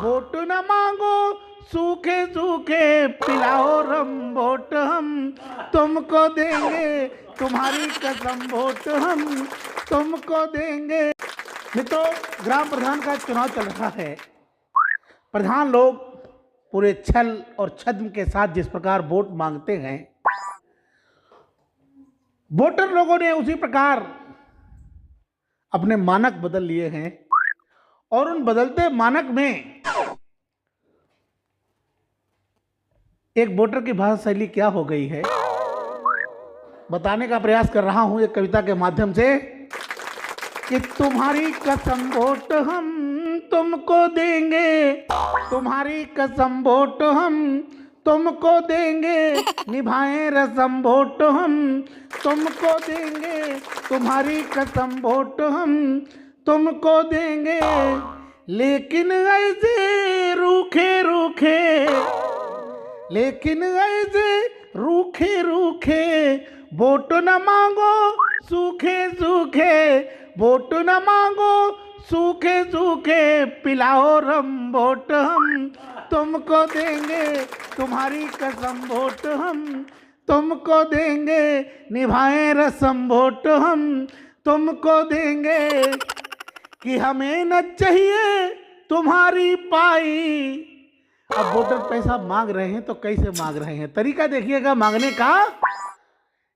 Vote न मांगो सूखे सूखे, पिलाओ रम वोट हम तुमको देंगे, तुम्हारी कसम वोट हम तुमको देंगे। मित्रों, ग्राम प्रधान का चुनाव चल रहा है। प्रधान लोग पूरे छल और छद्म के साथ जिस प्रकार वोट मांगते हैं, वोटर लोगों ने उसी प्रकार अपने मानक बदल लिए हैं। और उन बदलते मानक में एक वोटर की भाषा शैली क्या हो गई है, बताने का प्रयास कर रहा हूं एक कविता के माध्यम से कि तुम्हारी कसम वोट हम तुमको देंगे, तुम्हारी कसम वोट हम तुमको देंगे, निभाएं रस्म वोट हम तुमको देंगे, तुम्हारी कसम वोट हम तुमको देंगे। लेकिन ऐसे रूखे रूखे, लेकिन ऐसे रूखे रूखे, वोट न मांगो सूखे सूखे, वोट न मांगो सूखे सूखे, पिलाओ रम वोट हम तुमको देंगे, तुम्हारी कसम वोट हम तुमको देंगे, निभाएं रस्म वोट हम तुमको देंगे। कि हमें न चाहिए तुम्हारी पाई। अब वोटर पैसा मांग रहे हैं तो कैसे मांग रहे हैं, तरीका देखिएगा मांगने का।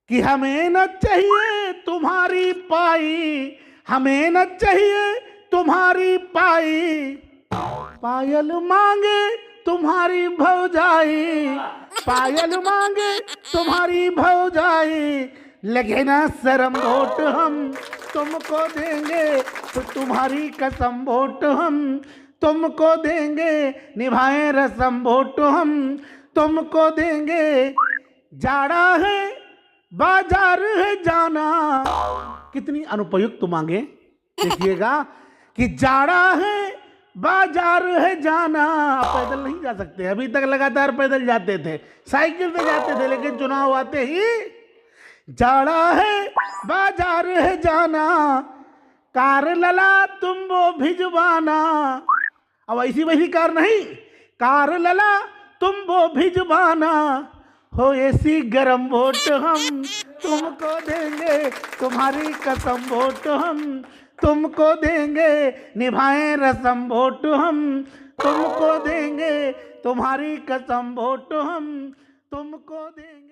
कि हमें न चाहिए तुम्हारी पाई, हमें न चाहिए तुम्हारी पाई, पायल मांगे तुम्हारी भौजाई, पायल मांगे तुम्हारी भौजाई, लगे ना शर्म वोट हम तुमको देंगे, तो तुम्हारी कसम वोट हम तुमको देंगे, निभाएं रस्म वोट हम तुमको देंगे। जाड़ा है बाजार है जाना, कितनी अनुपयुक्त मांगे देखिएगा। कि जाड़ा है बाजार है जाना, पैदल नहीं जा सकते, अभी तक लगातार पैदल जाते थे, साइकिल पे जाते थे, लेकिन चुनाव आते ही जाड़ा है बाजार है जाना, कार लला तुम वो भिजवाना। अब ऐसी वैसी कार नहीं, कार लला तुम वो भिजवाना, हो ऐसी गरम वोट हम तुमको देंगे, तुम्हारी कसम वोट हम तुमको देंगे, निभाएं रस्म वोट हम तुमको देंगे, तुम्हारी कसम वोट हम तुमको देंगे।